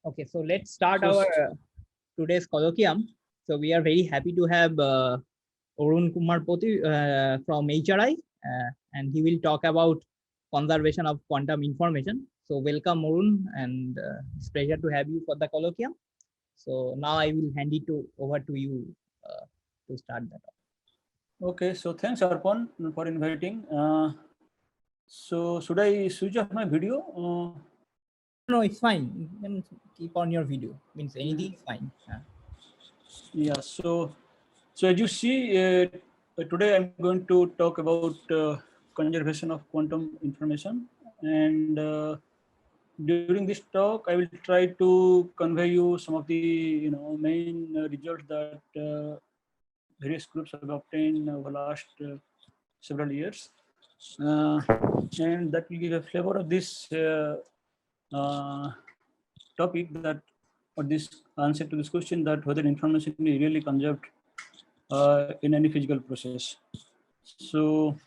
Okay, so let's start So, our today's colloquium. So we are very happy to have Arun Kumar Pati from HRI, and he will talk about conservation of quantum information. So welcome, Arun, and it's a pleasure to have you for the colloquium. So now I will hand it over to you to start that. okay, so thanks Arpan for inviting. So should I switch off my video? No, it's fine. You can keep on your video. Means anything is fine. Yeah. So as you see, today I'm going to talk about conservation of quantum information, and during this talk, I will try to convey you some of the main results that various groups have obtained over the last several years, and that will give a flavor of this topic, that or this answer to this question, that whether information is really conserved in any physical process. So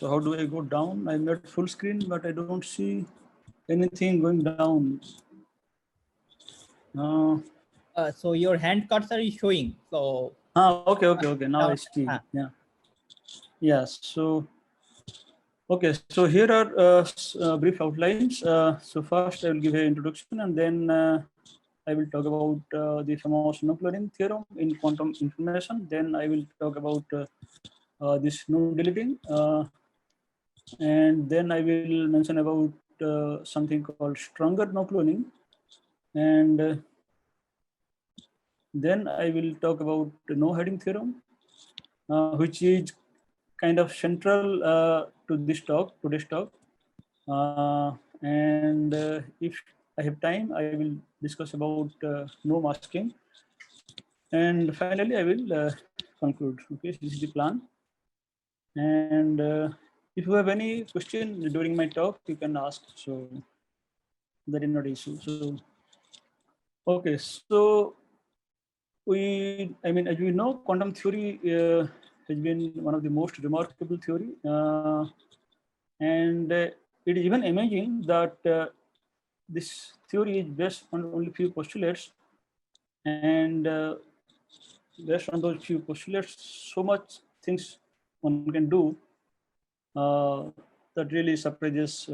how do I go down? I made full screen, but I don't see anything going down. So your hand cursor is showing. So Okay. Now I see. Yeah. So okay. So here are brief outlines. So first I will give an introduction, and then I will talk about the famous no-cloning theorem in quantum information. Then I will talk about this no deleting, and then I will mention about something called stronger no-cloning, and then I will talk about the no-heading theorem, which is kind of central to this talk, today's talk. And if I have time, I will discuss about no masking. And finally, I will conclude. Okay, so this is the plan. And if you have any question during my talk, you can ask. So that is not issue. So okay, so as we know, quantum theory has been one of the most remarkable theory, and it is even amazing that this theory is based on only few postulates, and based on those few postulates, so much things one can do that really surprises,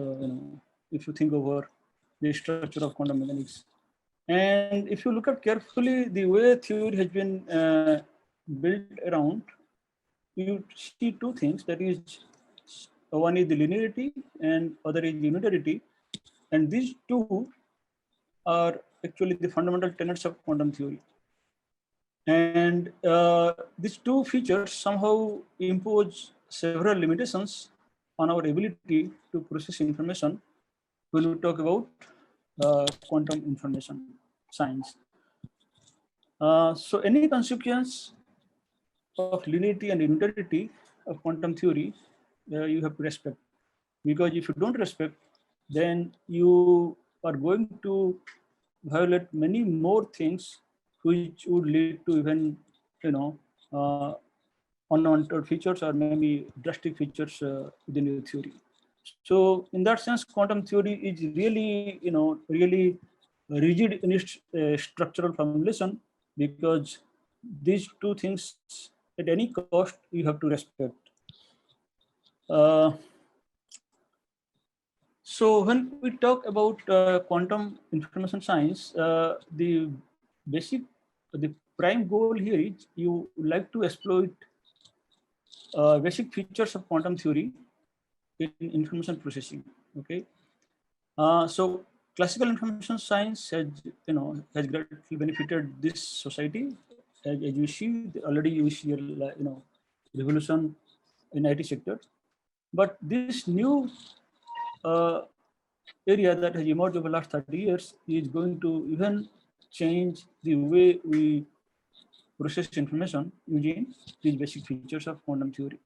if you think over the structure of quantum mechanics. And if you look at carefully the way theory has been built around, you see two things. That is, one is the linearity and other is unitarity. And these two are actually the fundamental tenets of quantum theory. And these two features somehow impose several limitations on our ability to process information when we talk about quantum information science. So any consequence of linearity and unitarity of quantum theory, you have to respect. Because if you don't respect, then you are going to violate many more things which would lead to even, unwanted features or maybe drastic features within your theory. So in that sense, quantum theory is really, really rigid in its structural formulation, because these two things at any cost you have to respect. So when we talk about quantum information science, the prime goal here is you like to exploit basic features of quantum theory in information processing. Okay, so classical information science has greatly benefited this society. As you see, already you see revolution in IT sector, but this new area that has emerged over the last 30 years is going to even change the way we process information using these basic features of quantum theory.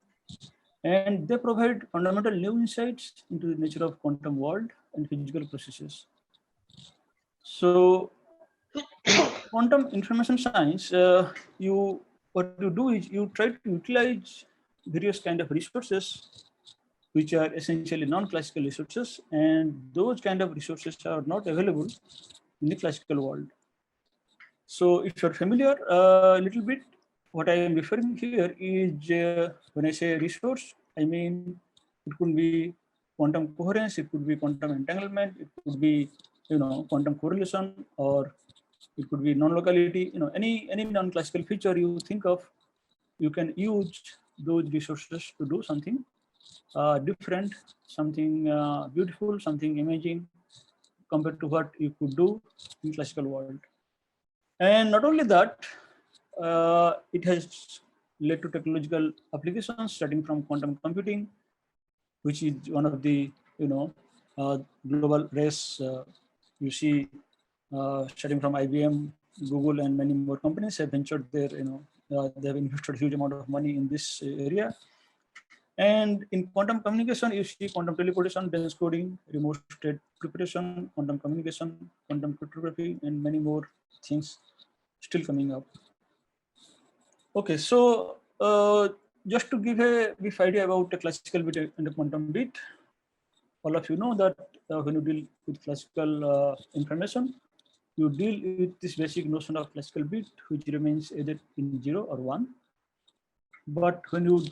And they provide fundamental new insights into the nature of quantum world and physical processes. So in quantum information science, what you do is you try to utilize various kind of resources which are essentially non-classical resources, and those kind of resources are not available in the classical world. So if you're familiar a little bit, what I am referring here is when I say resource, I mean it could be quantum coherence, it could be quantum entanglement, it could be quantum correlation, or it could be non-locality. Any non-classical feature you think of, you can use those resources to do something different, something beautiful, something amazing compared to what you could do in classical world. And not only that, it has led to technological applications starting from quantum computing, which is one of the global race. You see, starting from IBM, Google, and many more companies have ventured there. They have invested a huge amount of money in this area. And in quantum communication, you see quantum teleportation, dense coding, remote state preparation, quantum communication, quantum cryptography, and many more things still coming up. Okay, so just to give a brief idea about the classical bit and the quantum bit, all of you know that when you deal with classical information, you deal with this basic notion of classical bit, which remains either in 0 or 1. But when you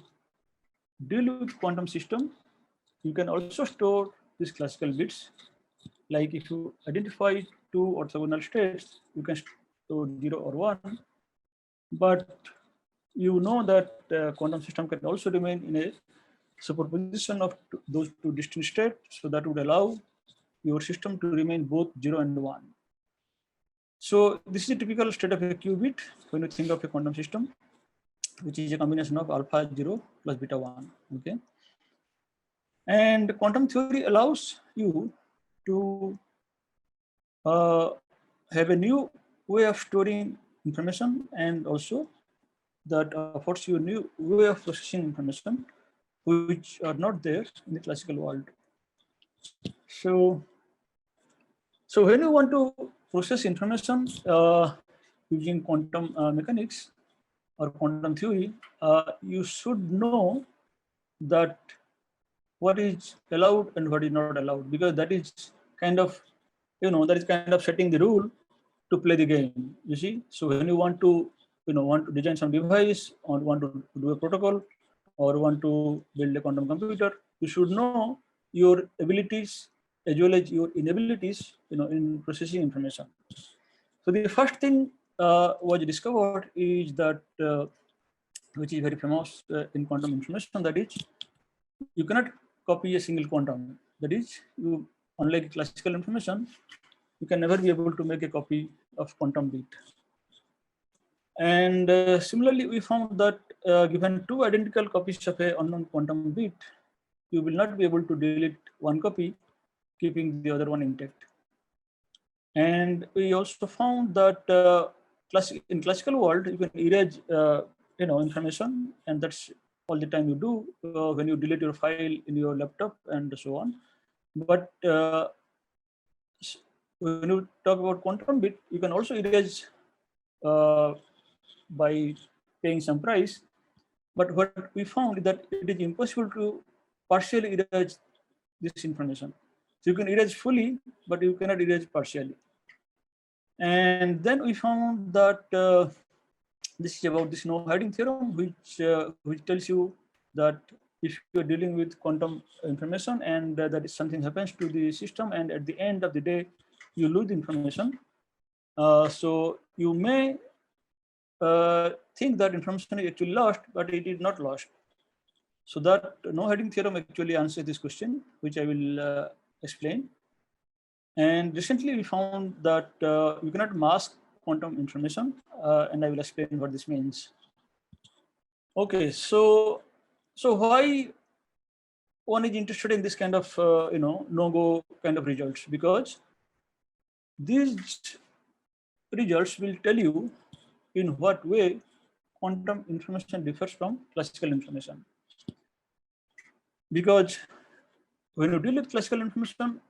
deal with quantum system, you can also store these classical bits. Like if you identify two orthogonal states, you can store 0 or 1. But you know that quantum system can also remain in a superposition of those two distinct states, so that would allow your system to remain both 0 and 1. So this is a typical state of a qubit when you think of a quantum system, which is a combination of alpha 0 plus beta 1. Okay, and quantum theory allows you to have a new way of storing information, and also that affords you a new way of processing information, which are not there in the classical world. So when you want to process information using quantum mechanics or quantum theory, you should know that what is allowed and what is not allowed, because that is kind of setting the rule to play the game. You see, so when you want to design some device, or want to do a protocol, or want to build a quantum computer, you should know your abilities as well as your inabilities in processing information. So the first thing was discovered is that which is very famous in quantum information, that is, you cannot copy a single quantum. That is, you, unlike classical information, you can never be able to make a copy of quantum bit. And similarly, we found that given two identical copies of a unknown quantum bit, you will not be able to delete one copy, keeping the other one intact. And we also found that in classical world, you can erase information, and that's all the time you do when you delete your file in your laptop and so on. But when you talk about quantum bit, you can also erase by paying some price. But what we found is that it is impossible to partially erase this information. So you can erase fully, but you cannot erase partially. And then we found that this is about this no hiding theorem, which tells you that if you're dealing with quantum information and that is something happens to the system, and at the end of the day you lose information, so you may think that information is actually lost, but it is not lost. So that no hiding theorem actually answers this question, which I will explain. And recently we found that you cannot mask quantum information, and I will explain what this means. Okay, so why one is interested in this kind of no-go kind of results? Because these results will tell you in what way quantum information differs from classical information. Because when you deal with classical information,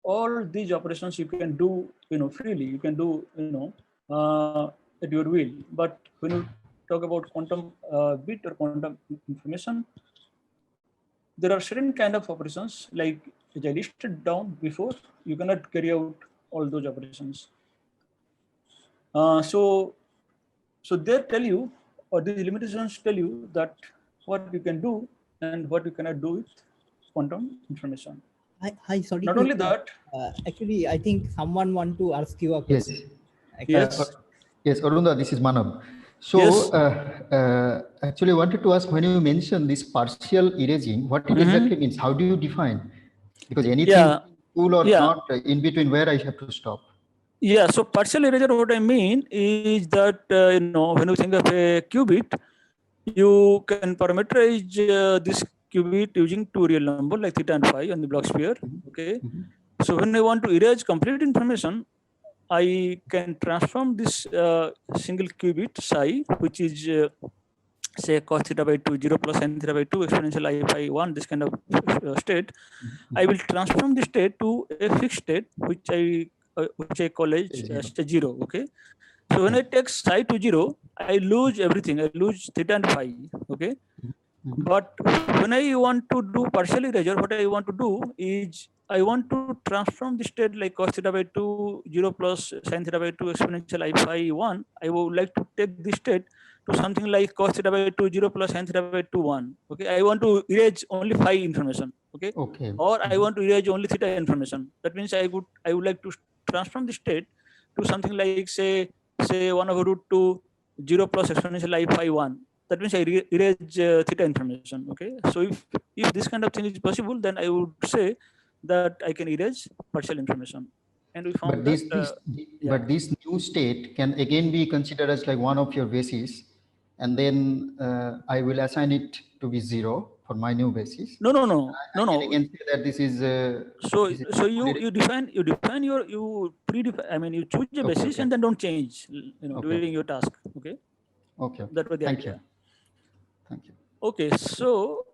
all these operations you can do freely, you can do at your will. But when you talk about quantum bit or quantum information, there are certain kind of operations, like as I listed down before, you cannot carry out all those operations. So they tell you, or these limitations tell you that what you can do and what you cannot do with quantum information. Hi, sorry Not to only that, actually, I think someone want to ask you a Yes. question. yes, Yes, Arunda, this is Manav. So, yes. actually, I wanted to ask, when you mention this partial erasing, what it exactly means? How do you define? Because anything Yeah, cool or yeah. not, in between where I have to stop. Yeah, so partial erasure, what I mean is that, when you think of a qubit, you can parameterize this qubit using two real numbers like theta and phi on the block sphere. Okay. So when I want to erase complete information, I can transform this single qubit psi, which is say cos theta by 2, 0 plus sin theta by 2 exponential I phi 1, this kind of state. I will transform the state to a fixed state, which I call as say 0. Okay. So when I take psi to 0, I lose everything. I lose theta and phi. Okay. But when I want to do partial erasure, what I want to do is I want to transform the state like cos theta by 2, 0 plus sin theta by 2 exponential I phi 1. I would like to take this state to something like cos theta by 2, 0 plus sin theta by 2, 1. Okay. I want to erase only phi information. Okay. Okay. Or I want to erase only theta information. That means I would like to transform the state to something like say 1 over root 2, 0 plus exponential I phi 1. That means I erase theta information. Okay. So if this kind of thing is possible, then I would say that I can erase partial information. And we found but this new state can again be considered as like one of your bases, and then I will assign it to be 0 for my new basis. No. I can again say that this is. So you define you predefine. I mean, you choose a basis and then don't change. During your task. Okay. Okay. That was the Thank idea. you. Thank you. Okay. So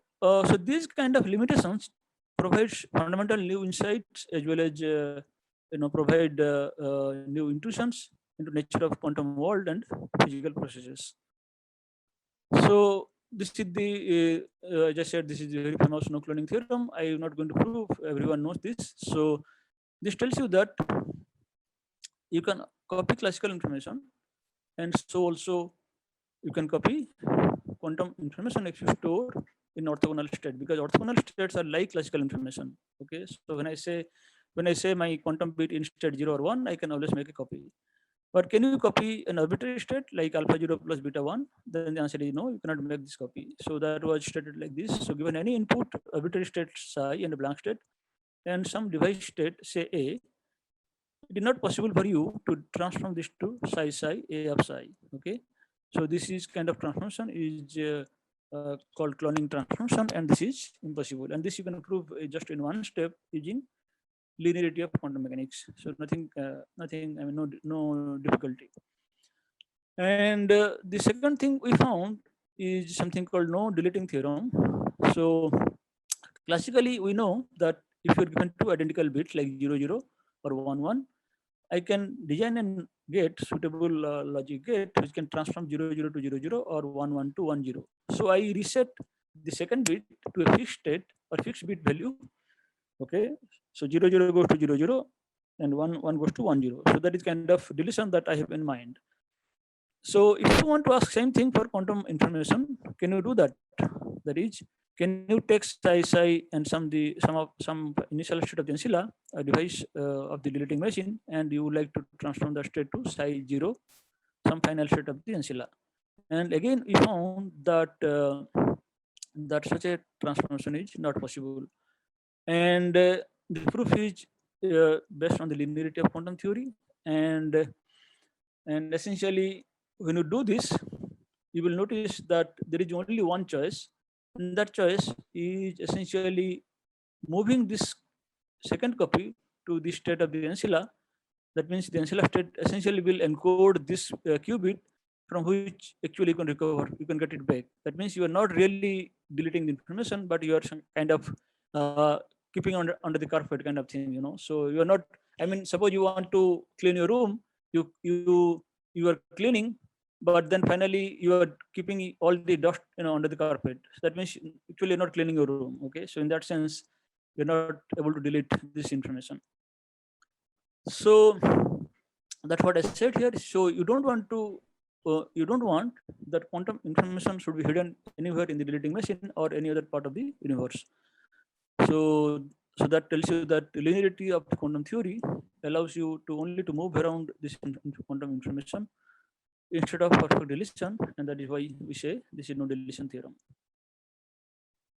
these kind of limitations provides fundamental new insights as well as provide new intuitions into nature of quantum world and physical processes. So this is the I just said this is the very famous no cloning theorem. I am not going to prove, everyone knows this. So this tells you that you can copy classical information, and so also you can copy quantum information if you store in orthogonal state, because orthogonal states are like classical information. Okay, so when I say my quantum bit in state 0 or 1, I can always make a copy. But can you copy an arbitrary state like alpha 0 plus beta 1? Then the answer is no, you cannot make this copy. So that was stated like this. So given any input, arbitrary state psi and a blank state, and some device state, say A, it is not possible for you to transform this to psi A of psi. Okay. So this is kind of transformation is called cloning transformation, and this is impossible. And this you can prove just in one step using linearity of quantum mechanics. So nothing. I mean, no difficulty. And the second thing we found is something called no deleting theorem. So classically, we know that if you're given two identical bits like 0, 0 or 1, 1, I can design and get suitable logic gate which can transform 0, 0 to 0, 0 or 1, 1 to 1, 0. So I reset the second bit to a fixed state or fixed bit value. Okay. So 0, 0 goes to 0, 0 and 1, 1 goes to 1, 0. So that is kind of deletion that I have in mind. So if you want to ask same thing for quantum information, can you do that? That is, can you take psi and some initial state of the ancilla, a device of the deleting machine, and you would like to transform the state to psi 0, some final state of the ancilla. And again, we found that that such a transformation is not possible. And the proof is based on the linearity of quantum theory. And essentially, when you do this, you will notice that there is only one choice. And that choice is essentially moving this second copy to the state of the ancilla. That means the ancilla state essentially will encode this qubit from which actually you can recover, you can get it back. That means you are not really deleting the information, but you are some kind of keeping under the carpet kind of thing, So you are not, I mean, suppose you want to clean your room, you are cleaning, but then finally you are keeping all the dust, under the carpet. So that means actually you're not cleaning your room. Okay, so in that sense, you're not able to delete this information. So that's what I said here. So you don't want that quantum information should be hidden anywhere in the deleting machine or any other part of the universe. So that tells you that the linearity of the quantum theory allows you to only to move around this quantum information instead of perfect deletion, and that is why we say this is no deletion theorem.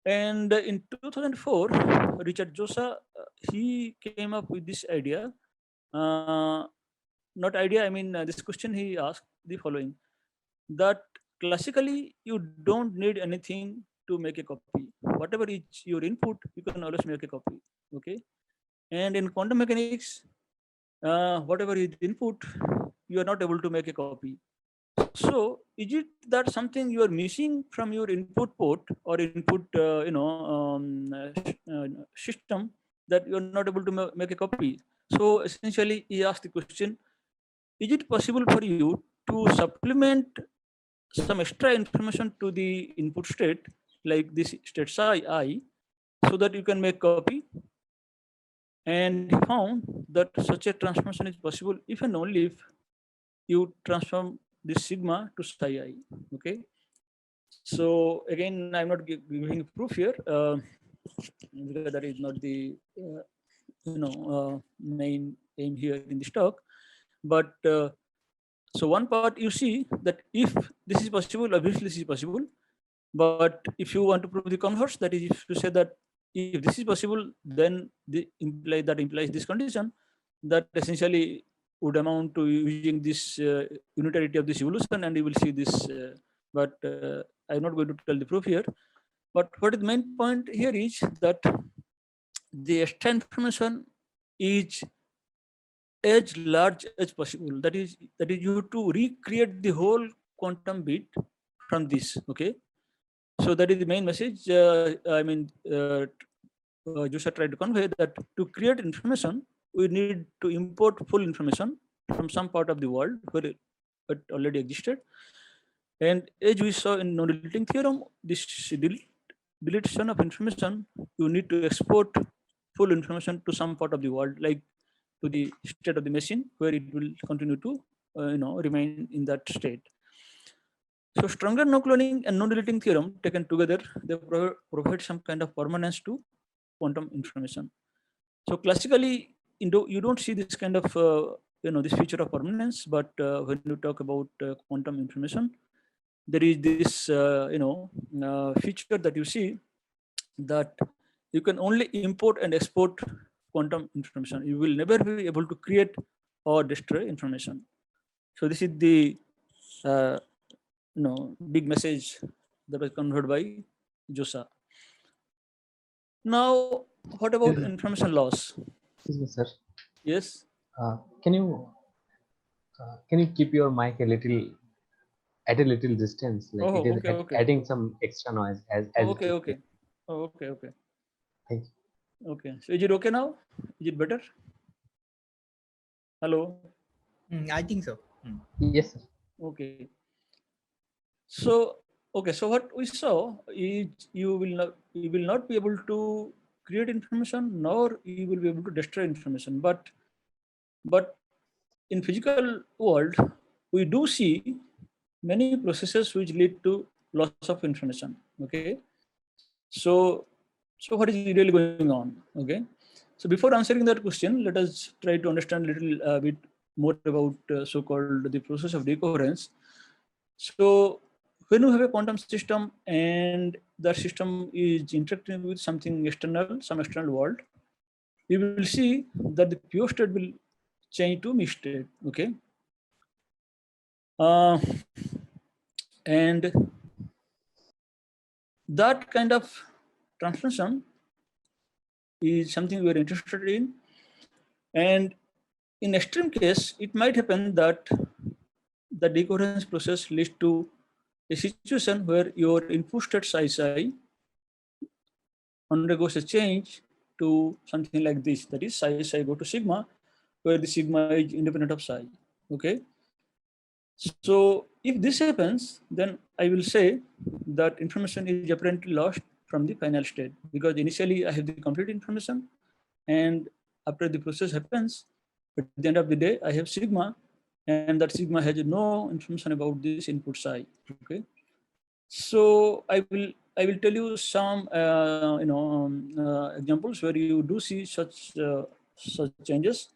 And in 2004, Richard Josa, he came up with this idea. Not idea, I mean this question he asked the following, that classically you don't need anything to make a copy. Whatever is your input, you can always make a copy. Okay, and in quantum mechanics, whatever is input, you are not able to make a copy. So is it that something you are missing from your input port or input system that you are not able to make a copy? So essentially he asked the question, is it possible for you to supplement some extra information to the input state, like this state psi I, so that you can make copy? And he found that such a transformation is possible if and only if you transform this sigma to psi I. Okay. So again, I'm not giving proof here because that is not the main aim here in this talk. But so one part you see that if this is possible, obviously this is possible. But if you want to prove the converse, that is, if you say that if this is possible, then that implies this condition, that essentially would amount to using this unitarity of this evolution, and you will see this. But I'm not going to tell the proof here. But what is the main point here is that the extra information is as large as possible. That is you have to recreate the whole quantum bit from this. Okay. So that is the main message. Joshua tried to convey that to create information, we need to import full information from some part of the world where it already existed. And as we saw in non-deleting theorem, this deletion of information, you need to export full information to some part of the world, like to the state of the machine, where it will continue to remain in that state. So stronger no-cloning and no-deleting theorem taken together, they provide some kind of permanence to quantum information. So classically, you don't see this kind of this feature of permanence, but when you talk about quantum information, there is this feature that you see, that you can only import and export quantum information. You will never be able to create or destroy information. So this is the big message that was conveyed by Josa. Now, what about information loss? Excuse me, sir. Yes. Can you keep your mic at a little distance? Like it is okay. adding some extra noise as okay. okay. Okay. Thank you. Okay. So is it okay now? Is it better? Hello. I think so. Yes, sir. Okay. So so what we saw is you will not be able to create information, nor you will be able to destroy information. But in physical world, we do see many processes which lead to loss of information. Okay. So what is really going on? Okay. So before answering that question, let us try to understand a little bit more about so-called the process of decoherence. So when you have a quantum system and the system is interacting with something external, some external world, you will see that the pure state will change to mixed state. Okay. And that kind of transformation is something we are interested in. And in extreme case, it might happen that the decoherence process leads to a situation where your input state psi undergoes a change to something like this. That is, psi go to sigma, where the sigma is independent of psi. Okay. So if this happens, then I will say that information is apparently lost from the final state, because initially I have the complete information, and after the process happens, at the end of the day, I have sigma, and that sigma has no information about this input psi. Okay. So I will tell you some examples where you do see such changes,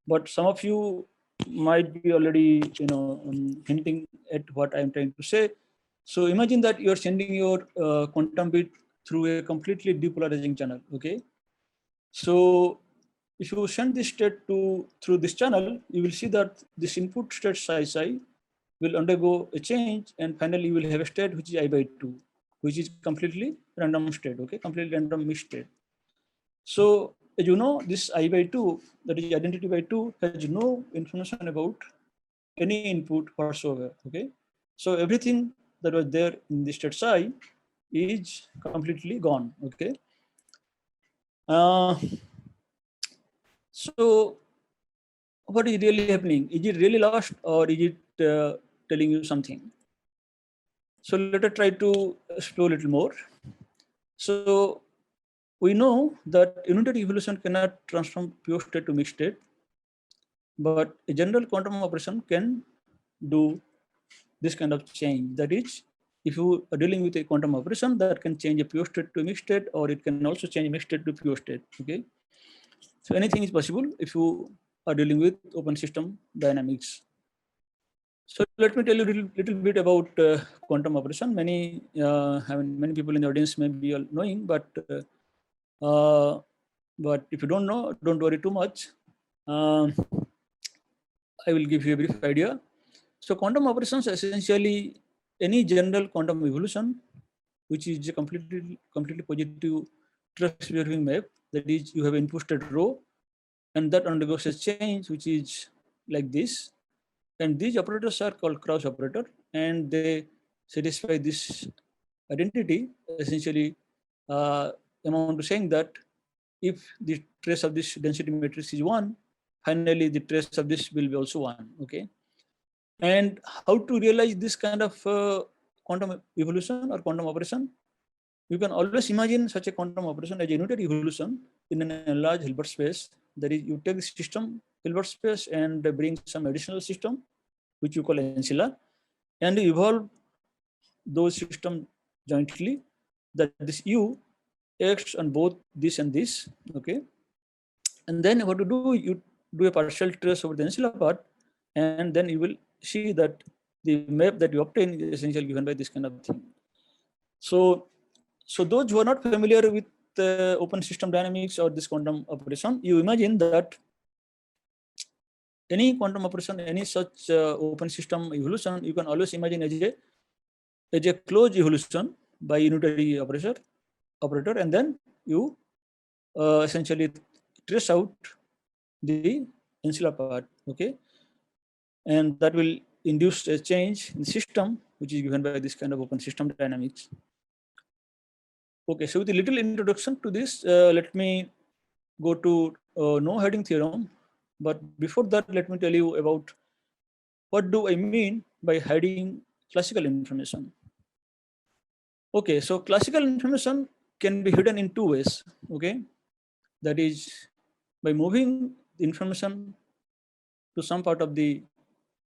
but some of you might be already hinting at what I'm trying to say. So imagine that you're sending your quantum bit through a completely depolarizing channel. Okay, so if you send this state through this channel, you will see that this input state psi will undergo a change, and finally you will have a state which is I/2, which is completely random state. Okay, completely random mixed state. So as you know, this I/2, that is identity by 2, has no information about any input whatsoever. Okay, so everything that was there in the state psi is completely gone. Okay, so what is really happening? Is it really lost, or is it telling you something? So let us try to explore a little more. So we know that unitary evolution cannot transform pure state to mixed state, but a general quantum operation can do this kind of change. That is, if you are dealing with a quantum operation that can change a pure state to a mixed state, or it can also change a mixed state to pure state. Okay, so anything is possible if you are dealing with open system dynamics. So let me tell you a little bit about quantum operation. Many people in the audience may be knowing, but if you don't know, don't worry too much. I will give you a brief idea. So quantum operations essentially any general quantum evolution, which is a completely positive trust preserving map. That is, you have input state rho, and that undergoes a change, which is like this. And these operators are called cross operator, and they satisfy this identity. Essentially, amount to saying that if the trace of this density matrix is 1, finally the trace of this will be also 1. Okay. And how to realize this kind of quantum evolution or quantum operation? You can always imagine such a quantum operation as a unitary evolution in an enlarged Hilbert space. That is, you take the system Hilbert space and bring some additional system, which you call ancilla, and you evolve those systems jointly. That this U acts on both this and this. Okay, and then what to do? You do a partial trace over the ancilla part, and then you will see that the map that you obtain is essentially given by this kind of thing. So those who are not familiar with open system dynamics or this quantum operation, you imagine that any quantum operation, any such open system evolution, you can always imagine as a closed evolution by unitary operator, and then you essentially trace out the ancilla part. Okay, and that will induce a change in the system, which is given by this kind of open system dynamics. Okay, so with a little introduction to this, let me go to no hiding theorem. But before that, let me tell you about what do I mean by hiding classical information. Okay, so classical information can be hidden in 2 ways. Okay, that is by moving the information to some part of the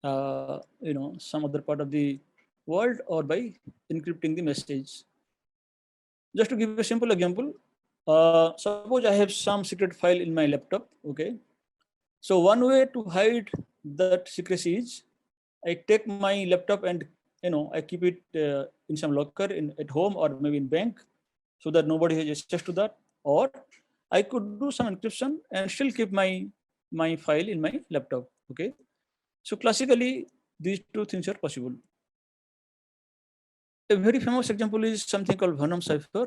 some other part of the world, or by encrypting the message. Just to give a simple example, suppose I have some secret file in my laptop. Okay, so one way to hide that secrecy is I take my laptop and I keep it in some locker at home, or maybe in bank, so that nobody has access to that. Or I could do some encryption and still keep my file in my laptop. Okay, so classically these 2 things are possible. A very famous example is something called Venom cipher,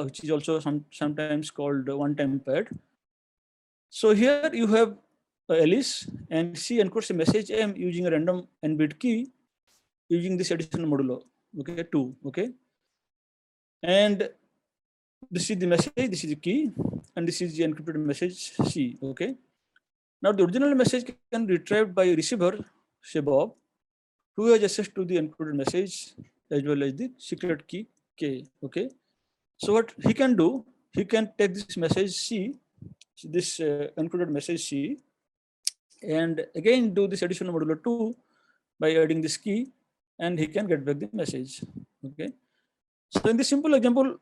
which is also sometimes called one-time pad. So here you have Alice, and she encodes a message M using a random n-bit key using this additional modulo. Okay, 2. Okay, and this is the message, this is the key, and this is the encrypted message C. Okay, now the original message can be retrieved by receiver, say Bob, who has access to the encrypted message as well as the secret key K. Okay. So what he can do, he can take this message C, this encrypted message C, and again do this additional modulo 2 by adding this key, and he can get back the message. Okay. So in this simple example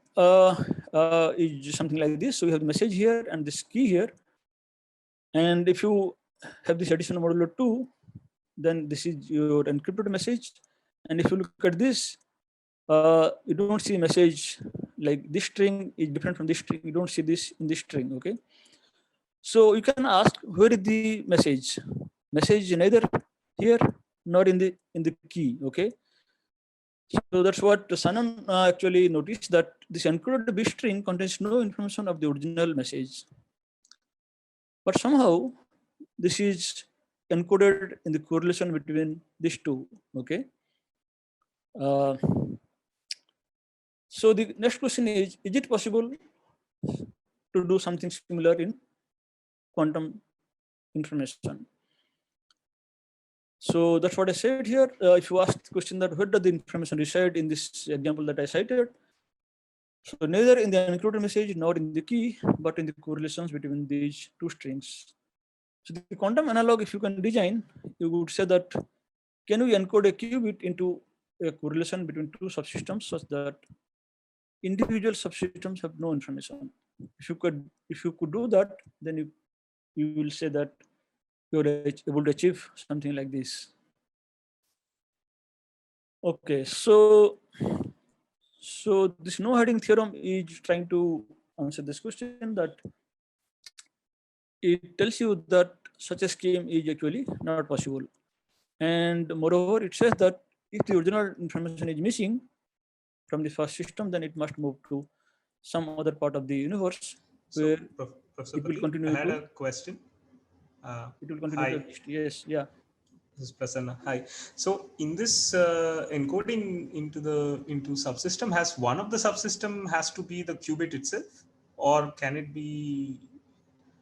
is something like this. So we have the message here and this key here. And if you have this additional modulo 2, then this is your encrypted message. And if you look at this, you don't see a message like this string is different from this string. You don't see this in this string. Okay. So you can ask, where is the message? Message neither here nor in the key. Okay. So that's what Sanan actually noticed, that this encoded bit string contains no information of the original message. But somehow this is encoded in the correlation between these two. Okay. So the next question is it possible to do something similar in quantum information? So that's what I said here. If you ask the question that where does the information reside in this example that I cited, so neither in the encoded message nor in the key, but in the correlations between these two strings. So the quantum analog, if you can design, you would say that can we encode a qubit into a correlation between two subsystems such that individual subsystems have no information? If you could do that, then you will say that you're able to achieve something like this. Okay, so this no hiding theorem is trying to answer this question, that it tells you that such a scheme is actually not possible. And moreover, it says that if the original information is missing from the first system, then it must move to some other part of the universe where Professor it will Pati, continue I had to, a question. it will continue Hi. to exist. Yes, yeah. This is Prasanna. Hi. So in this encoding into subsystem, has one of the subsystem has to be the qubit itself, or can it be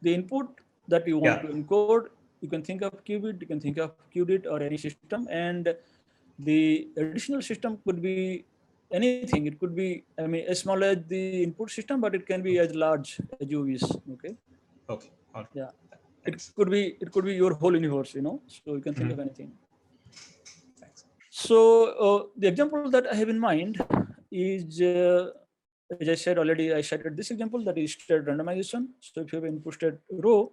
The input that you want to encode, you can think of qubit, you can think of qubit or any system, and the additional system could be anything. It could be, I mean, as small as the input system, but it can be as large as you wish. Okay. Okay. All right. Yeah. Thanks. It could be your whole universe, you know. So you can think of anything. Thanks. So the example that I have in mind is, as I said already, I cited this example, that is state randomization. So if you have an input state row,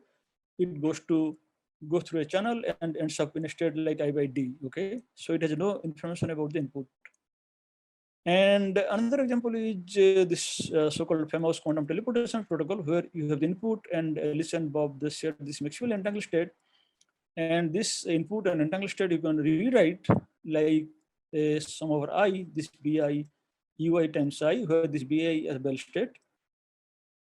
it goes through a channel and ends up in a state like I by D. Okay. So it has no information about the input. And another example is this so-called famous quantum teleportation protocol, where you have the input and Alice and Bob they share this Maxwell entangled state. And this input and entangled state you can rewrite like sum over I, this Bi ui times I, where this Bi is Bell state.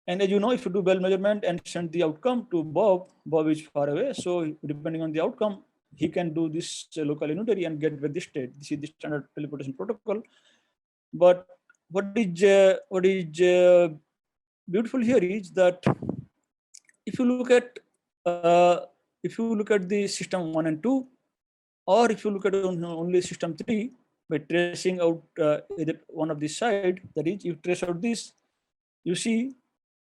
And as you know, if you do Bell measurement and send the outcome to Bob, Bob is far away. So depending on the outcome, he can do this local unitary and get back the state. This is the standard teleportation protocol. But what is beautiful here is that if you look at the system 1 and 2, or if you look at only system 3, by tracing out either one of the side, that is, you trace out this, you see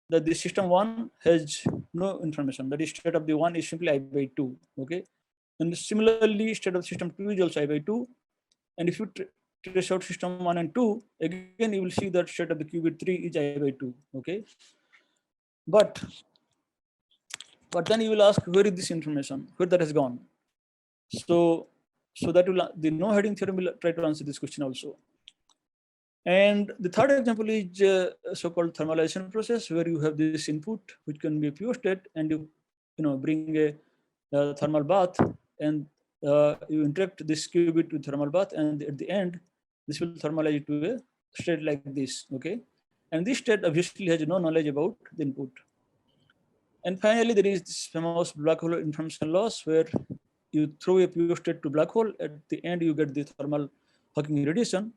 that the system 1 has no information. That is, state of the 1 is simply I by 2. Okay, and similarly, state of system 2 is also I by 2. And if you trace out system 1 and 2, again you will see that state of the qubit 3 is I by 2. Okay, but then you will ask, where is this information? Where that has gone? So that will, the no hiding theorem will try to answer this question also. And the third example is so-called thermalization process, where you have this input which can be a pure state, and you bring a thermal bath, and you interact this qubit with thermal bath, and at the end this will thermalize to a state like this. Okay, and this state obviously has no knowledge about the input. And finally, there is this famous black hole information loss, where you throw a pure state to black hole. At the end, you get the thermal Hawking radiation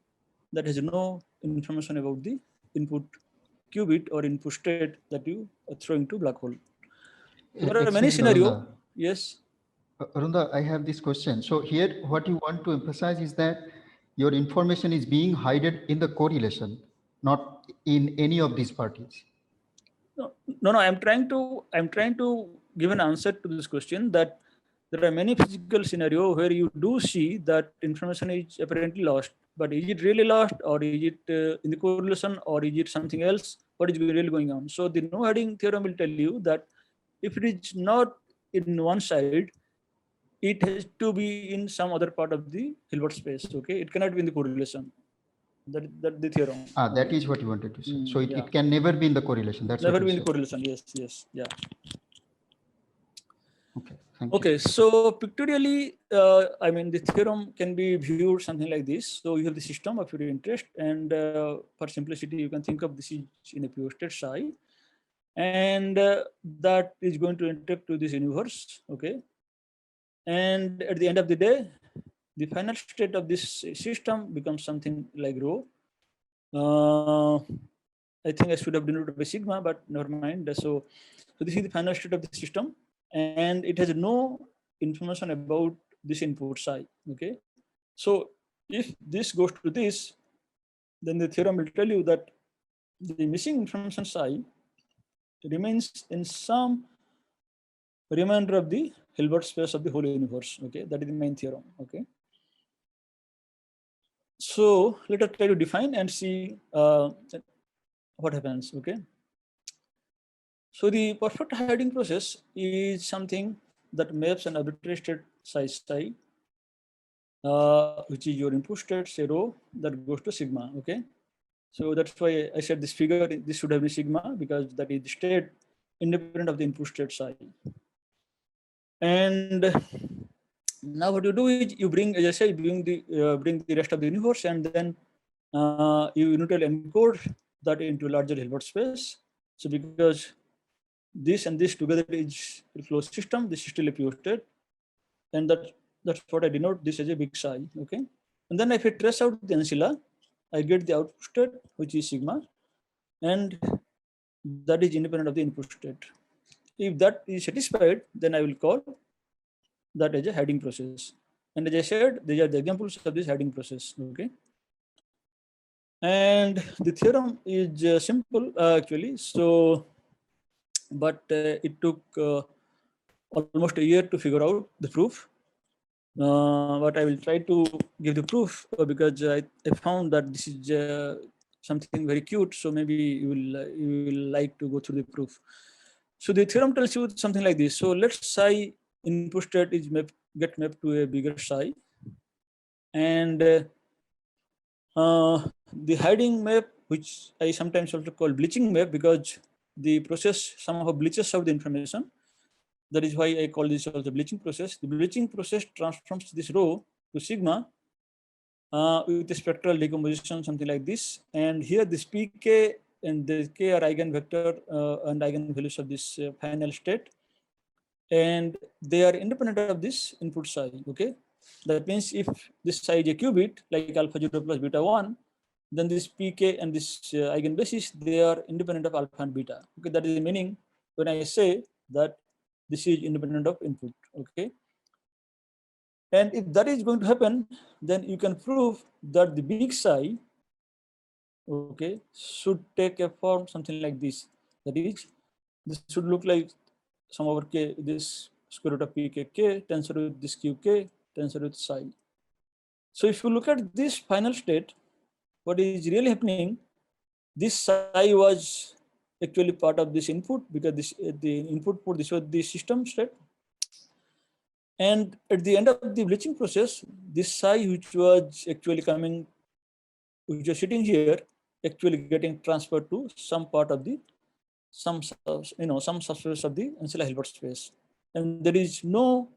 that has no information about the input qubit or input state that you are throwing to black hole. There are many scenarios. Yes. Arunda, I have this question. So here, what you want to emphasize is that your information is being hidden in the correlation, not in any of these parties. No. I'm trying to give an answer to this question, that there are many physical scenarios where you do see that information is apparently lost, but is it really lost, or is it in the correlation, or is it something else? What is really going on? So the no hiding theorem will tell you that if it is not in one side, it has to be in some other part of the Hilbert space. Okay, it cannot be in the correlation. That the theorem. That is what you wanted to say. So Yeah. it can never be in the correlation. That's Never what be you in the said. correlation. Yes, yeah. Okay, thank you. Okay, so pictorially, I mean, the theorem can be viewed something like this. So you have the system of your interest, and for simplicity, you can think of this is in a pure state psi, and that is going to interact to this universe. Okay, and at the end of the day, the final state of this system becomes something like rho. I think I should have denoted by sigma, but never mind. So this is the final state of the system, and it has no information about this input psi. Okay, so if this goes to this, then the theorem will tell you that the missing information psi remains in some remainder of the Hilbert space of the whole universe. Okay, that is the main theorem. Okay, so let us try to define and see what happens. Okay, so the perfect hiding process is something that maps an arbitrary state size psi, which is your input state, say rho, that goes to sigma. Okay, so that's why I said this figure, this should have been sigma, because that is the state independent of the input state psi. And now what you do is you bring, as I say, bring the rest of the universe, and then you unitarily encode that into a larger Hilbert space. So because this and this together is a closed system, this is still a pure state, and that's what I denote this as a big psi. Okay, and then if I trace out the ancilla, I get the output state, which is sigma, and that is independent of the input state. If that is satisfied, then I will call that as a hiding process. And as I said, these are the examples of this hiding process. Okay, and the theorem is simple actually. So, but it took almost a year to figure out the proof. But I will try to give the proof because I found that this is something very cute. So maybe you will like to go through the proof. So the theorem tells you something like this. So let's say input state is get mapped to a bigger psi, and the hiding map, which I sometimes also call bleaching map, because the process somehow bleaches out the information. That is why I call this also bleaching process. The bleaching process transforms this rho to sigma with a spectral decomposition, something like this. And here this pk and the k are eigenvector and eigenvalues of this final state, and they are independent of this input psi. Okay, that means if this psi is a qubit like alpha 0 plus beta 1, then this pk and this eigenbasis, they are independent of alpha and beta. Okay, that is the meaning when I say that this is independent of input. Okay, and if that is going to happen, then you can prove that the big psi, okay, should take a form something like this. That is, this should look like some over k, this square root of pkk tensor with this qk tensor with psi. So if you look at this final state, what is really happening, this psi was actually part of this input, because this the input put, this was the system state. And at the end of the bleaching process, this psi which was actually coming, which was sitting here, actually getting transferred to some part of the some subspace of the ancilla Hilbert space, and there is no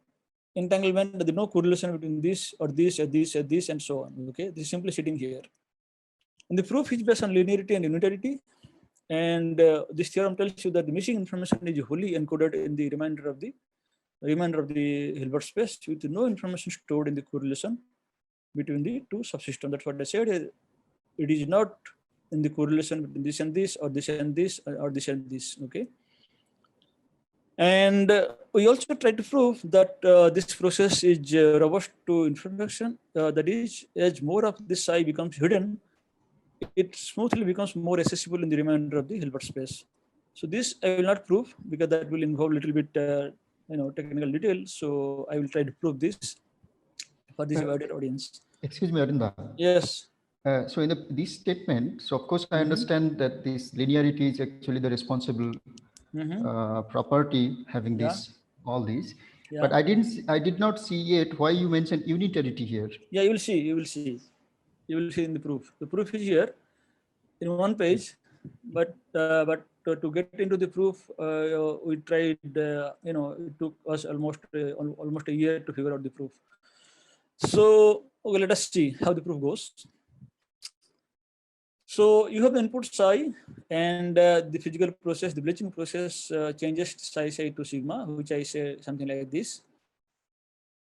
entanglement, there is no correlation between this or this or this or this and so on. Okay, this is simply sitting here, and the proof is based on linearity and unitarity. And this theorem tells you that the missing information is wholly encoded in the remainder of the Hilbert space, with no information stored in the correlation between the two subsystems. That's what I said. It is not in the correlation between this and this, or this and this, or this and this. Okay. And we also try to prove that this process is robust to information. That is, as more of this psi becomes hidden, it smoothly becomes more accessible in the remainder of the Hilbert space. So this I will not prove because that will involve a little bit, technical detail. So I will try to prove this for this wider audience. Excuse me, Arun. Yes. So in this statement, so of course I understand that this linearity is actually the responsible property having this all these, but I did not see yet why you mentioned unitarity here. Yeah, you will see. You will see. You will see in the proof. The proof is here in one page, but to get into the proof, we tried. It took us almost a year to figure out the proof. So okay, let us see how the proof goes. So you have the input psi, and the physical process, the bleaching process, changes psi to sigma, which I say something like this.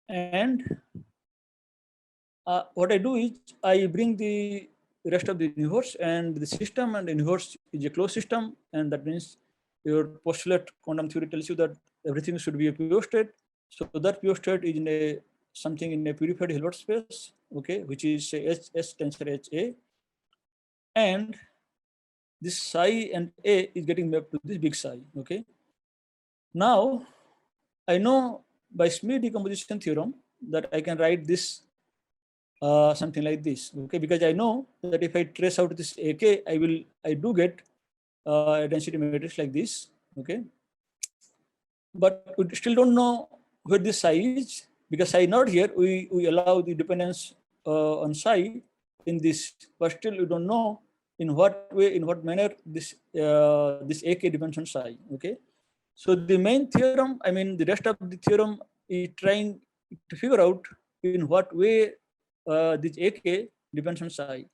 And what I do is I bring the rest of the universe, and the system and the universe is a closed system, and that means your postulate quantum theory tells you that everything should be a pure state. So that pure state is in something in a purified Hilbert space, okay, which is S tensor HA. And this psi and A is getting mapped to this big psi, okay. Now, I know by Smith decomposition theorem that I can write this something like this, okay, because I know that if I trace out this AK, I do get a density matrix like this, okay. But we still don't know where this psi is, because psi not here, we allow the dependence on psi in this, but still we don't know in what way, in what manner this AK depends on psi, okay. So the main theorem, I mean the rest of the theorem is trying to figure out in what way this AK depends on psi.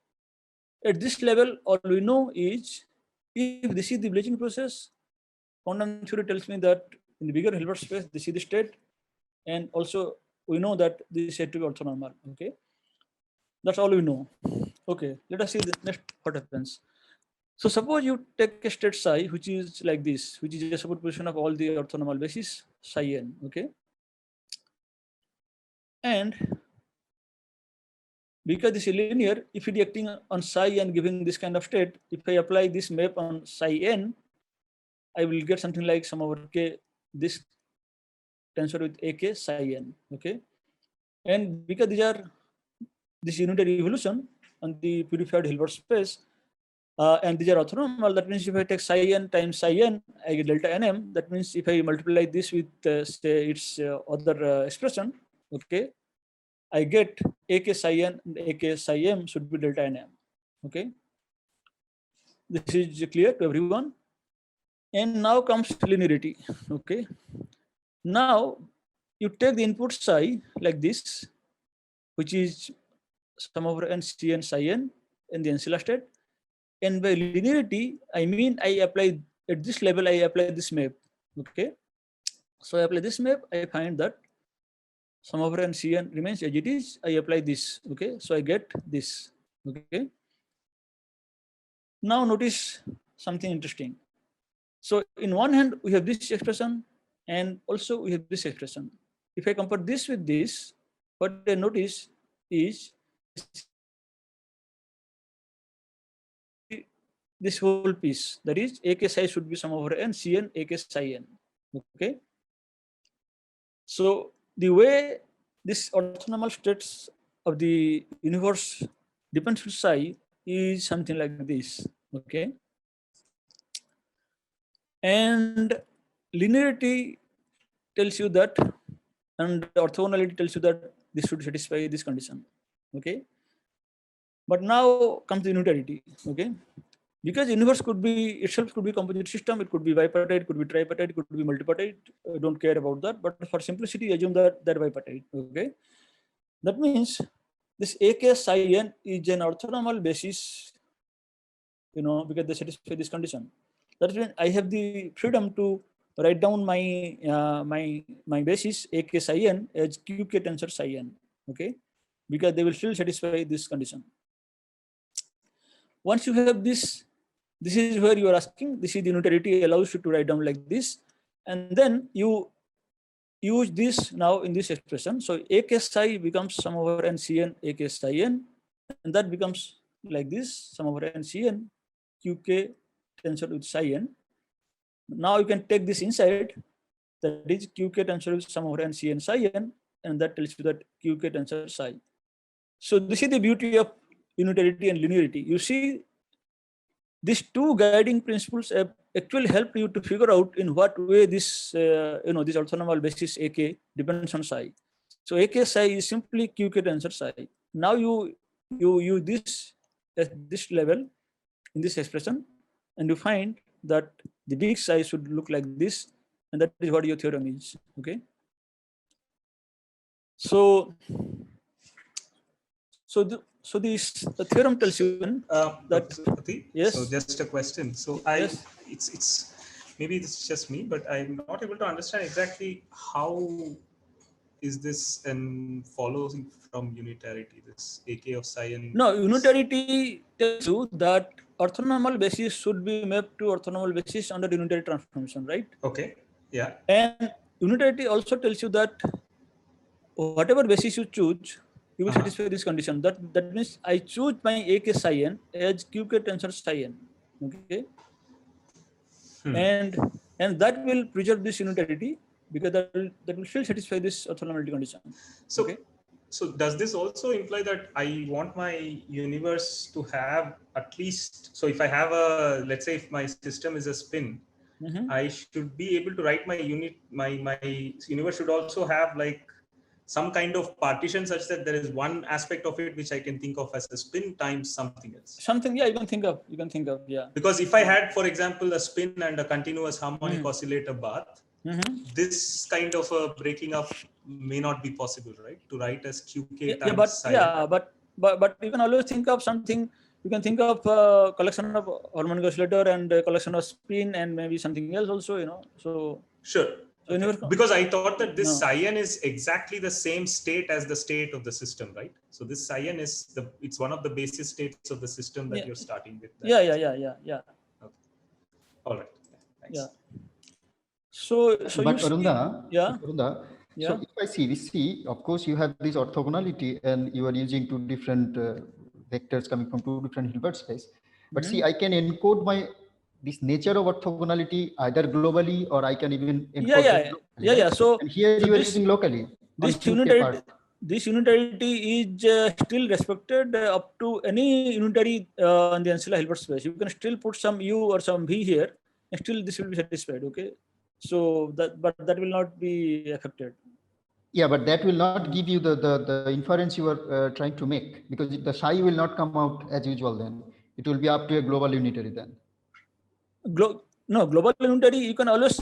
At this level, all we know is if this is the bleaching process, quantum theory tells me that in the bigger Hilbert space, this is the state, and also we know that this is said to be orthonormal. Okay, that's all we know. Okay, let us see the next what happens. So suppose you take a state psi, which is like this, which is a superposition of all the orthonormal bases psi n. Okay, and because this is linear, if it is acting on psi and giving this kind of state, if I apply this map on psi n, I will get something like sum over k, this tensor with ak psi n. Okay, and because this unitary evolution on the purified Hilbert space, and these are orthonormal, that means if I take psi n times psi n, I get delta nm. That means if I multiply this with say its other expression, okay, I get ak psi n and ak psi m should be delta nm. Okay, this is clear to everyone. And now comes linearity. Okay, now you take the input psi like this, which is sum over n cn psi n in the ancilla state. And by linearity, I mean I apply at this level, I apply this map. Okay, so I apply this map, I find that sum over n cn remains as it is. I apply this. Okay, so I get this. Okay, now notice something interesting. So in one hand, we have this expression, and also we have this expression. If I compare this with this, what I notice is this whole piece, that is ak psi should be sum over n cn ak psi n. Okay, so the way this orthonormal states of the universe depends on psi is something like this. Okay, and linearity tells you that, and orthogonality tells you that this should satisfy this condition. Okay, but now comes the unitarity. Okay, because universe could be itself could be composite system, it could be bipartite, could be tripartite, could be multipartite. I don't care about that, but for simplicity, assume that bipartite. Okay, that means this ak psi n is an orthonormal basis, because they satisfy this condition. That means I have the freedom to write down my my basis ak psi n as qk tensor psi n. Okay, because they will still satisfy this condition. Once you have this is where you are asking. This is the unitarity allows you to write down like this. And then you use this now in this expression. So AK psi becomes sum over n Cn AK psi n, and that becomes like this, sum over n Cn Qk tensor with psi n. Now you can take this inside, that is Qk tensor with sum over n Cn psi n, and that tells you that Qk tensor psi. So this is the beauty of unitarity and linearity. You see, these two guiding principles actually help you to figure out in what way this, this orthonormal basis AK depends on psi. So AK psi is simply Qk tensor psi. Now you use this at this level in this expression, and you find that the big psi should look like this, and that is what your theorem is. Okay. So the theorem tells you that Pati, yes. So just a question. So Yes. it's maybe this is just me, but I'm not able to understand exactly how is this following from unitarity, this AK of psi and No, unitarity tells you that orthonormal basis should be mapped to orthonormal basis under unitary transformation, right? Okay. Yeah. And unitarity also tells you that whatever basis you choose, you will satisfy this condition. That means I choose my AK psi n as Qk tensor psi n. Okay. And that will preserve this unitarity, because that will still satisfy this orthonormality condition. So okay. So does this also imply that I want my universe to have at least, so if I have a, let's say if my system is a spin, I should be able to write my my universe should also have like some kind of partition such that there is one aspect of it which I can think of as a spin times something else. Something, yeah, you can think of, yeah. Because if I had, for example, a spin and a continuous harmonic oscillator bath, this kind of a breaking up may not be possible, right? To write as Qk times psi. But you can always think of something. You can think of a collection of harmonic oscillator and a collection of spin and maybe something else also, So sure. So okay. Because I thought that this psi n is exactly the same state as the state of the system, right? So this psi n is it's one of the basis states of the system that you're starting with. Yeah. Okay. All right. Thanks. Yeah. So but Arunda, yeah. So if I see, of course, you have this orthogonality and you are using two different vectors coming from two different Hilbert space. But see, I can encode this nature of orthogonality either globally or I can even encode it locally, right? So and here you are using locally. This unitarity is still respected up to any unitary in the ancilla Hilbert space. You can still put some u or some v here, and still this will be satisfied. Okay, so that will not be affected. Yeah, but that will not give you the inference you are trying to make, because the psi will not come out as usual. Then it will be up to a global unitary. Then no, global unitary you can always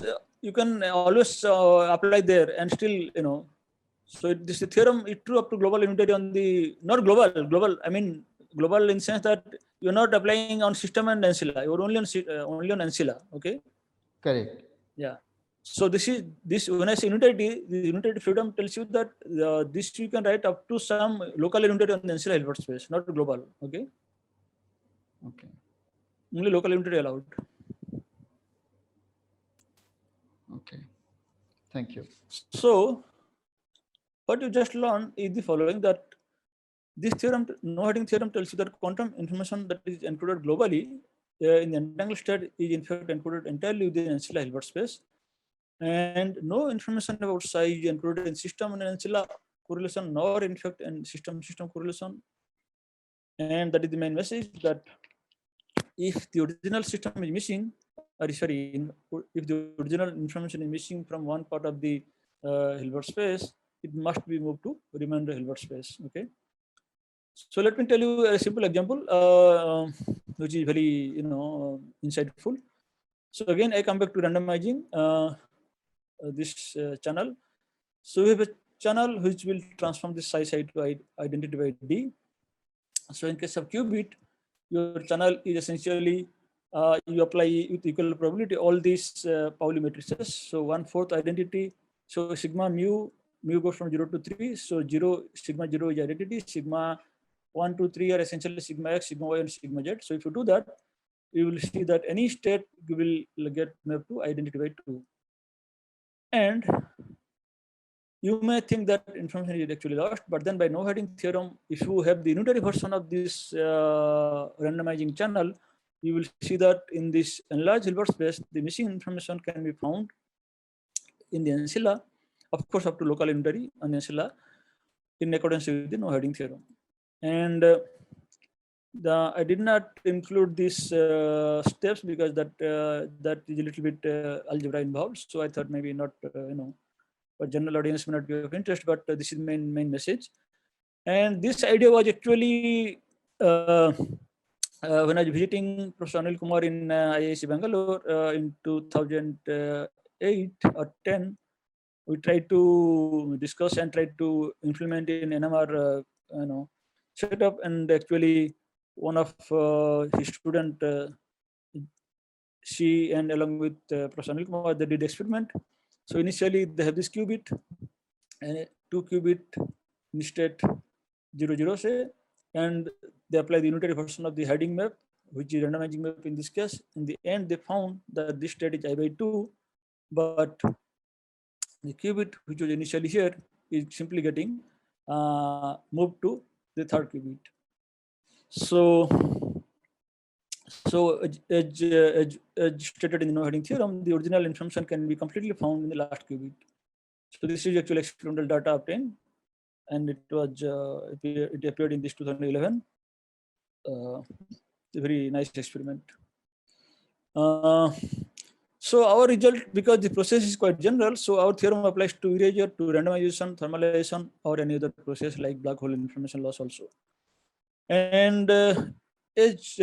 apply there and still So this theorem is true up to global unitary on the not global. I mean global in sense that you're not applying on system and ancilla. You're only on ancilla. Okay. Correct. Yeah. So this when I say unitarity, the unitarity freedom tells you that this you can write up to some local unitary on the ancilla Hilbert space, not global. Okay. Okay. Only local unitary allowed. Okay. Thank you. So what you just learned is the following, that this theorem, no-heading theorem, tells you that quantum information that is encoded globally in the entangled state is in fact encoded entirely within ancilla Hilbert space, and no information about psi is encoded in system and ancilla correlation, nor in fact in system correlation. And that is the main message, that if the original system is missing, if the original information is missing from one part of the Hilbert space, it must be moved to remainder Hilbert space. Okay. So let me tell you a simple example, which is very insightful. So again, I come back to randomizing this channel. So we have a channel which will transform this psi to identity by D. So in case of qubit, your channel is essentially you apply with equal probability all these Pauli matrices. So 1/4 identity. So sigma mu goes from 0 to 3. So sigma 0 is identity. Sigma 1, 2, 3 are essentially sigma x, sigma y, and sigma z. So if you do that, you will see that any state will get mapped to identity by 2. And you may think that information is actually lost, but then by no hiding theorem, if you have the unitary version of this randomizing channel, you will see that in this enlarged Hilbert space, the missing information can be found in the ancilla, of course, up to local unitary and ancilla, in accordance with the no hiding theorem. And I did not include these steps because that is a little bit algebra involved. So I thought maybe not, but general audience may not be of interest, but this is main message. And this idea was actually when I was visiting Professor Anil Kumar in IIC Bangalore in 2008 or 10, we tried to discuss and tried to implement in NMR, setup, and actually one of his student, she and along with Professor Anil Kumar, they did experiment. So initially they have this qubit and 2 qubit in state 00 say, and they apply the unitary version of the hiding map, which is randomizing map in this case. In the end, they found that this state is I/2, but the qubit which was initially here is simply getting moved to the 3rd qubit. So as stated in the no hiding theorem, the original information can be completely found in the last qubit. So this is actually experimental data obtained, and it was it appeared in this 2011. A very nice experiment. So our result, because the process is quite general, so our theorem applies to erasure, to randomization, thermalization, or any other process like black hole information loss also. And as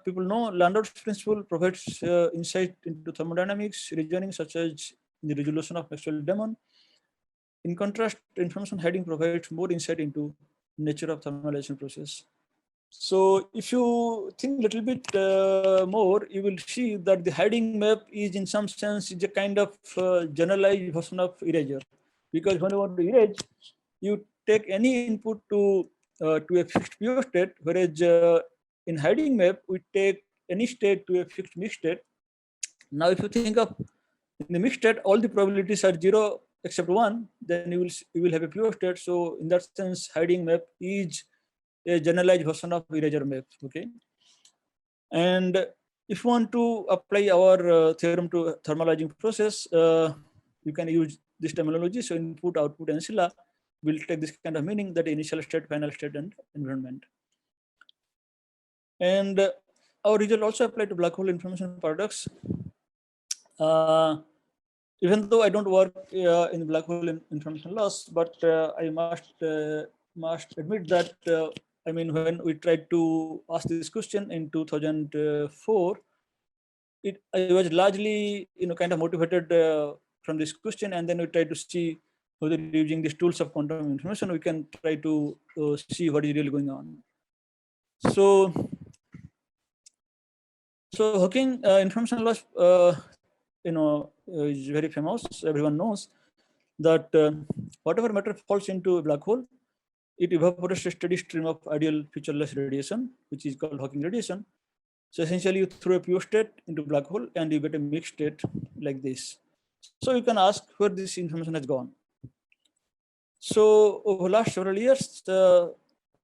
people know, Landau's principle provides insight into thermodynamics, reasoning such as the resolution of Maxwell demon. In contrast, information hiding provides more insight into nature of thermalization process. So if you think a little bit more, you will see that the hiding map is in some sense is a kind of generalized version of erasure, because when you want to erase, you take any input to a fixed pure state, whereas in hiding map, we take any state to a fixed mixed state. Now, if you think of in the mixed state, all the probabilities are 0 except 1, then you will have a pure state. So in that sense, hiding map is a generalized version of erasure map. Okay, and if you want to apply our theorem to thermalizing process, you can use this terminology. So input, output, ancilla will take this kind of meaning, that initial state, final state, and environment. And our result also apply to black hole information paradox. Even though I don't work in black hole information loss, but I must admit that I mean, when we tried to ask this question in 2004, I was largely kind of motivated from this question, and then we tried to see whether using these tools of quantum information we can try to see what is really going on. So Hawking information loss, is very famous. Everyone knows that whatever matter falls into a black hole, it evaporates a steady stream of ideal featureless radiation, which is called Hawking radiation. So essentially, you throw a pure state into black hole, and you get a mixed state like this. So you can ask where this information has gone. So over the last several years,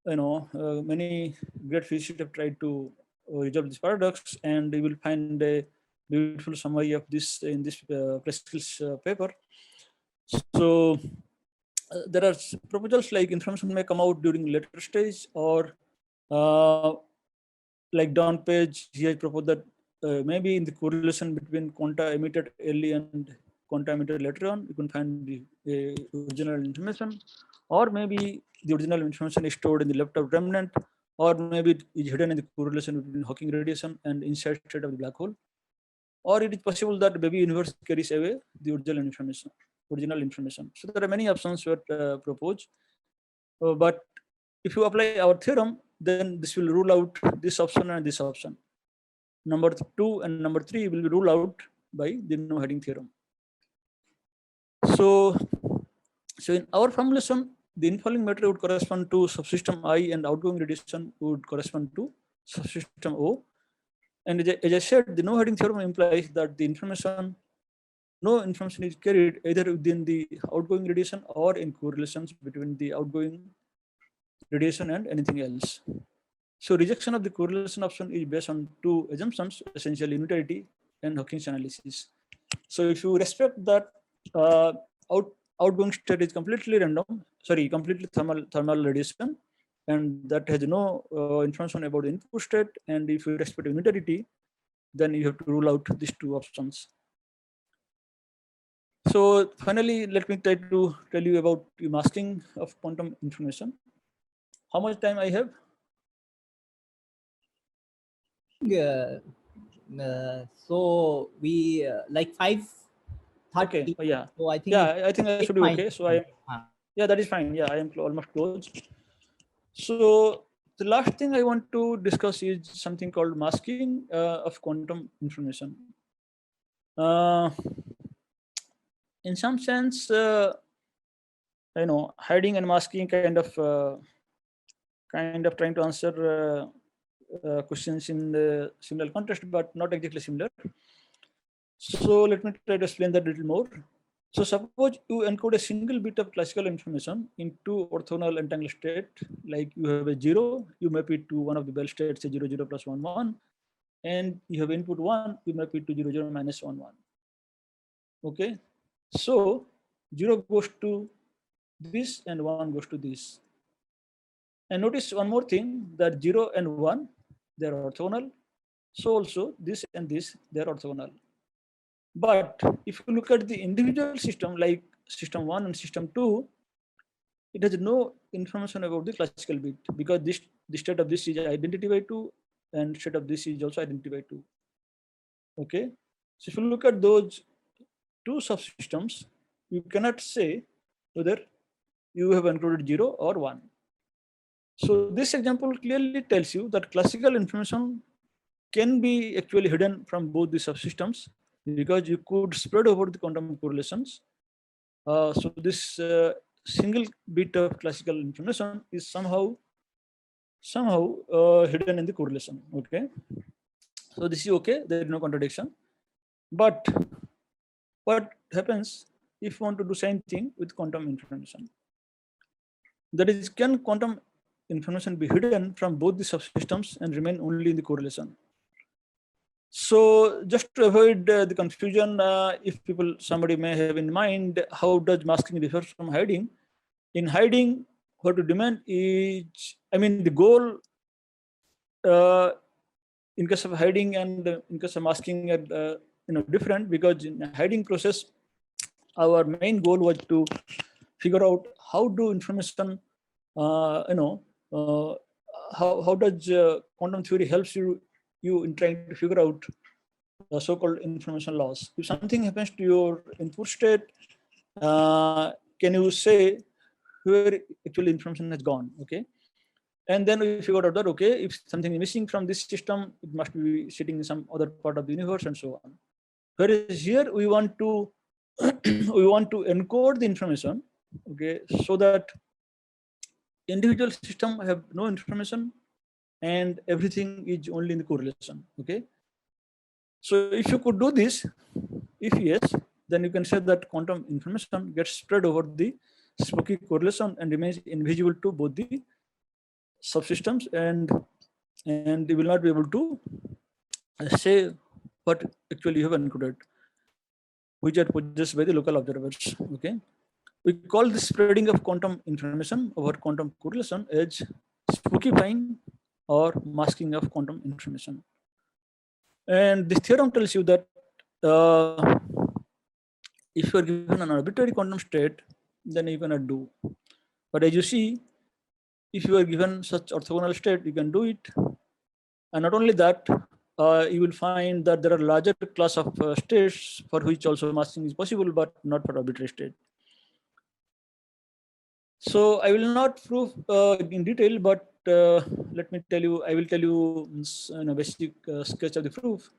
many great physicists have tried to resolve this paradox, and you will find a beautiful summary of this in this press paper. So there are proposals like information may come out during later stage, or like Don Page, he has proposed that maybe in the correlation between quanta emitted early and quanta emitted later on, you can find the original information, or maybe the original information is stored in the left of remnant, or maybe it is hidden in the correlation between Hawking radiation and inside state of the black hole, or it is possible that baby universe carries away the original information. So there are many options were proposed, but if you apply our theorem, then this will rule out this option and this option. Number 2 and number 3 will be ruled out by the no hiding theorem. So in our formulation, the infalling matter would correspond to subsystem I, and outgoing radiation would correspond to subsystem O. And as I said, the no hiding theorem implies that the information no information is carried either within the outgoing radiation or in correlations between the outgoing radiation and anything else. So rejection of the correlation option is based on two assumptions, essentially unitarity and Hawking's analysis. So if you respect that outgoing state is completely random, completely thermal radiation, and that has no information about the input state, and if you respect unitarity, then you have to rule out these two options. So finally, let me try to tell you about the masking of quantum information. How much time I have? So we like 5:30. Okay. Oh, yeah. So I think I think I should be okay. So yeah, that is fine. Yeah, I am almost close. So the last thing I want to discuss is something called masking of quantum information. In some sense, hiding and masking kind of trying to answer questions in the similar context, but not exactly similar. So let me try to explain that a little more. So suppose you encode a single bit of classical information into orthogonal entangled state, like you have a 0, you map it to one of the Bell states, say 0, 0 plus 1, 1, and you have input 1, you map it to 0, 0 minus 1, 1. Okay, so 0 goes to this and 1 goes to this. And notice one more thing, that 0 and 1, they are orthogonal. So also this and this, they are orthogonal. But if you look at the individual system, like system 1 and system 2, it has no information about the classical bit, because the state of this is identity by 2 and state of this is also identity by 2. Okay, so if you look at those two subsystems, you cannot say whether you have encoded 0 or 1. So this example clearly tells you that classical information can be actually hidden from both the subsystems, because you could spread over the quantum correlations. So this single bit of classical information is somehow hidden in the correlation. Okay, so this is okay, there is no contradiction. But what happens if you want to do same thing with quantum information? That is, can quantum information be hidden from both the subsystems and remain only in the correlation? So just to avoid the confusion, if somebody may have in mind, how does masking differ from hiding? In hiding, what to demand is, the goal in case of hiding and in case of masking are different, because in the hiding process, our main goal was to figure out how do information, how does quantum theory helps you in trying to figure out so-called information loss. If something happens to your input state, can you say where actually information has gone? Okay, and then we figured out that okay, if something is missing from this system, it must be sitting in some other part of the universe and so on. Whereas here we want to we want to encode the information, okay, so that individual system have no information and everything is only in the correlation. Okay, so if you could do this, if yes, then you can say that quantum information gets spread over the spooky correlation and remains invisible to both the subsystems, and you will not be able to say what actually you have encoded, which are possessed by the local observers. Okay, we call this spreading of quantum information over quantum correlation as spookifying or masking of quantum information. And this theorem tells you that if you are given an arbitrary quantum state, then you cannot do. But as you see, if you are given such orthogonal state, you can do it. And not only that, you will find that there are larger class of states for which also masking is possible, but not for arbitrary state. So I will not prove in detail, but let me tell you, I will tell you a basic sketch of the proof.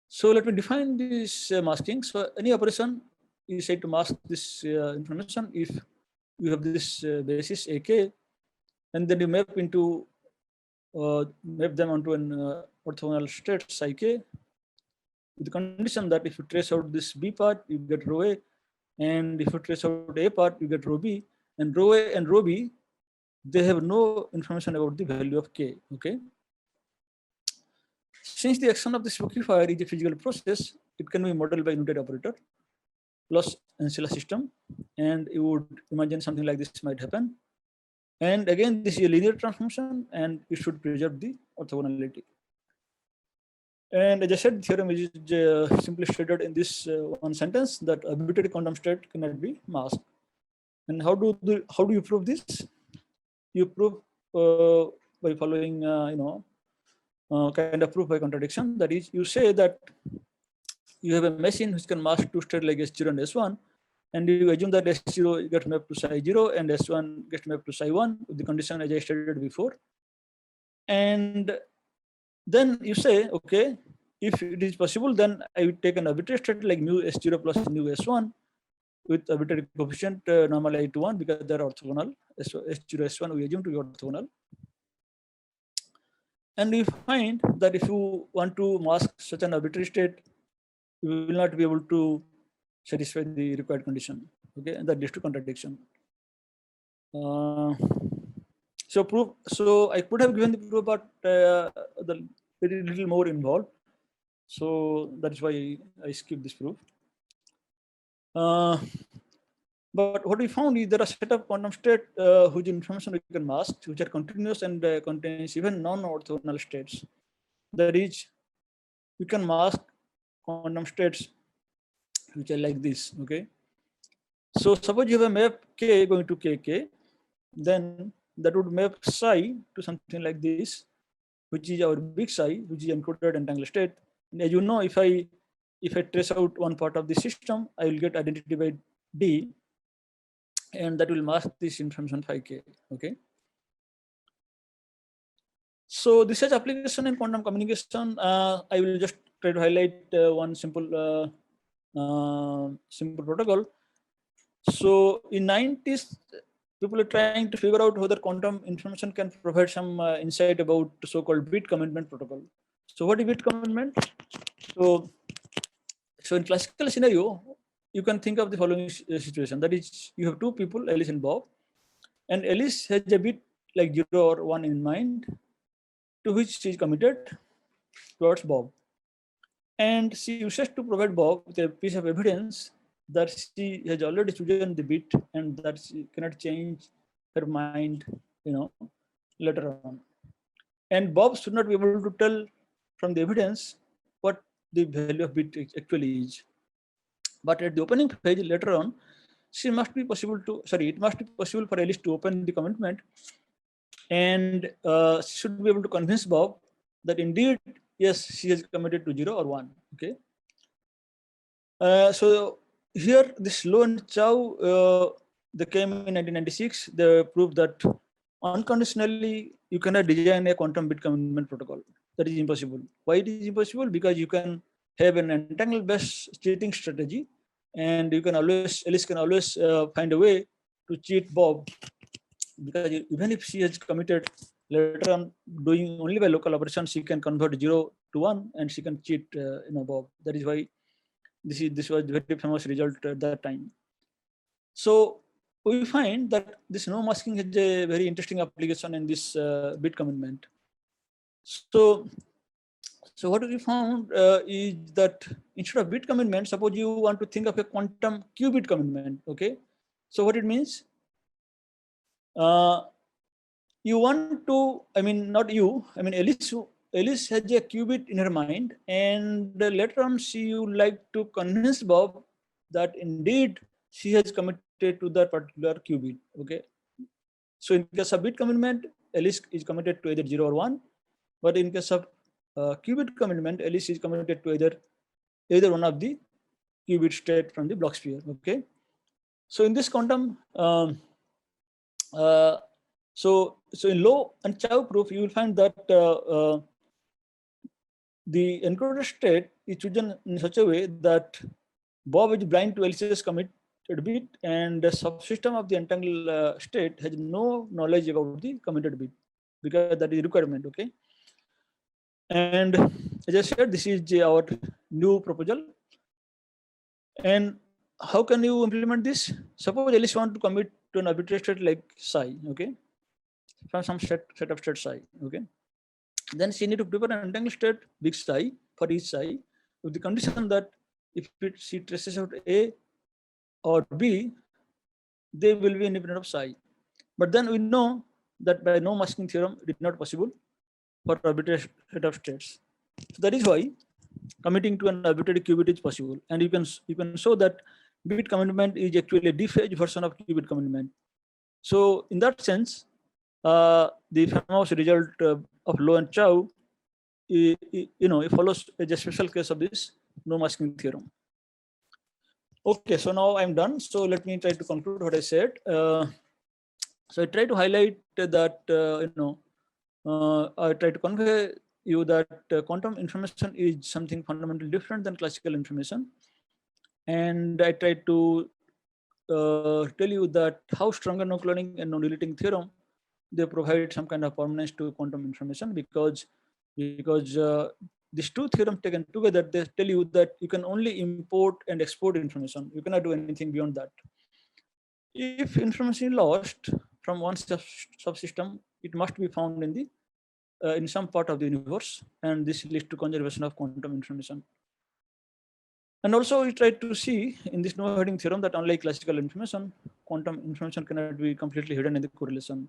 So let me define this masking. So any operation is said to mask this information if you have this basis AK, and then you map them onto an orthogonal state psi k, with the condition that if you trace out this B part, you get row A, and if you trace out A part, you get row B, and row A and row B, they have no information about the value of K, okay? Since the action of this specifier is a physical process, it can be modeled by unitary operator plus ancilla system, and you would imagine something like this might happen. And again, this is a linear transformation, and it should preserve the orthogonality. And as I said, theorem is simply stated in this one sentence that arbitrary quantum state cannot be masked. And how do you prove this? You prove by following kind of proof by contradiction. That is, you say that you have a machine which can mask two states like S0 and S1, and you assume that S0 gets mapped to psi 0 and S1 gets mapped to psi 1 with the condition as I stated before. And then you say, okay, if it is possible, then I would take an arbitrary state like mu S0 plus mu S1 with arbitrary coefficient normalized to 1 because they are orthogonal. S0, S1 we assume to be orthogonal. And we find that if you want to mask such an arbitrary state, you will not be able to satisfy the required condition. Okay, and that leads to contradiction. So proof. So I could have given the proof, but the very little more involved. So that is why I skipped this proof. But what we found is there are a set of quantum state whose information we can mask, which are continuous and contains even non-orthogonal states. That is, we can mask quantum states which are like this. Okay. So suppose you have a map K going to KK, then that would map psi to something like this, which is our big psi, which is encoded entangled state. And as you know, if I trace out one part of the system, I will get identity by D, and that will mask this information phi K. Okay. So this has application in quantum communication. I will just try to highlight one simple protocol. So in 90s, people are trying to figure out whether quantum information can provide some insight about so-called bit commitment protocol. So what is bit commitment? So in classical scenario, you can think of the following situation. That is, you have two people, Alice and Bob, and Alice has a bit like 0 or 1 in mind, to which she is committed towards Bob. And she wishes to provide Bob with a piece of evidence that she has already chosen the bit and that she cannot change her mind, later on. And Bob should not be able to tell from the evidence what the value of bit actually is. But at the opening page later on, it must be possible for Alice to open the commitment, and should be able to convince Bob that indeed, yes, she has committed to 0 or 1. Okay. So here, this Low and Chow, they came in 1996. They proved that unconditionally you cannot design a quantum bit commitment protocol. That is impossible. Why it is impossible? Because you can have an entangled-based cheating strategy, and Alice can always find a way to cheat Bob, because even if she has committed later on doing only by local operations, she can convert 0 to 1 and she can cheat Bob. That is why this was a very famous result at that time. So we find that this no masking has a very interesting application in this bit commitment. So what we found is that instead of bit commitment, suppose you want to think of a quantum qubit commitment. Okay, so what it means? You want to, Alice has a qubit in her mind, and later on she would like to convince Bob that indeed she has committed to that particular qubit. Okay, so in case of bit commitment, Alice is committed to either 0 or 1, but in case of qubit commitment, Alice is committed to either one of the qubit state from the block sphere. Okay, so in this quantum, so in Low and Chow proof, you will find that the encoded state is chosen in such a way that Bob is blind to Alice's committed bit, and the subsystem of the entangled state has no knowledge about the committed bit, because that is requirement. Okay, and as I said, this is our new proposal. And how can you implement this? Suppose Alice want to commit to an arbitrary state like psi, okay, from some set of state psi, okay. Then she need to prepare an entangled state big psi for each psi with the condition that if she traces out A or B, they will be independent of psi. But then we know that by no masking theorem, it is not possible for arbitrary set of states. So that is why committing to an arbitrary qubit is possible, and you can show that bit commitment is actually a d-phase version of qubit commitment. So in that sense, the famous result of Low and Chow, it follows as a special case of this no masking theorem. Okay, so now I'm done. So let me try to conclude what I said. So I try to highlight that I try to convey you that quantum information is something fundamentally different than classical information, and I try to tell you that how stronger no cloning and no deleting theorem, they provide some kind of permanence to quantum information, because these two theorems taken together, they tell you that you can only import and export information. You cannot do anything beyond that. If information is lost from one subsystem, it must be found in the in some part of the universe, and this leads to conservation of quantum information. And also we try to see in this no hiding theorem that unlike classical information, quantum information cannot be completely hidden in the correlation.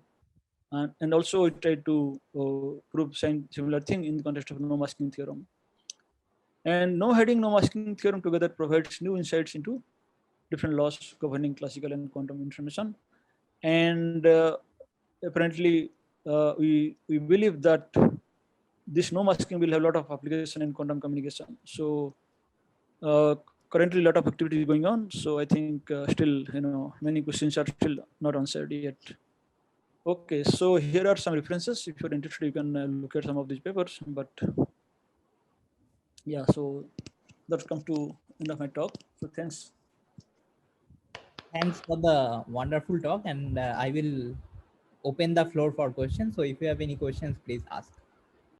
And also we try to prove similar thing in the context of no masking theorem. And no hiding, no masking theorem together provides new insights into different laws governing classical and quantum information. And apparently we believe that this no masking will have a lot of application in quantum communication. So currently a lot of activity is going on. So I think still, many questions are still not answered yet. Okay, so here are some references. If you're interested, you can look at some of these papers. But yeah, so that comes to end of my talk. So thanks. Thanks for the wonderful talk, and I will open the floor for questions. So if you have any questions, please ask.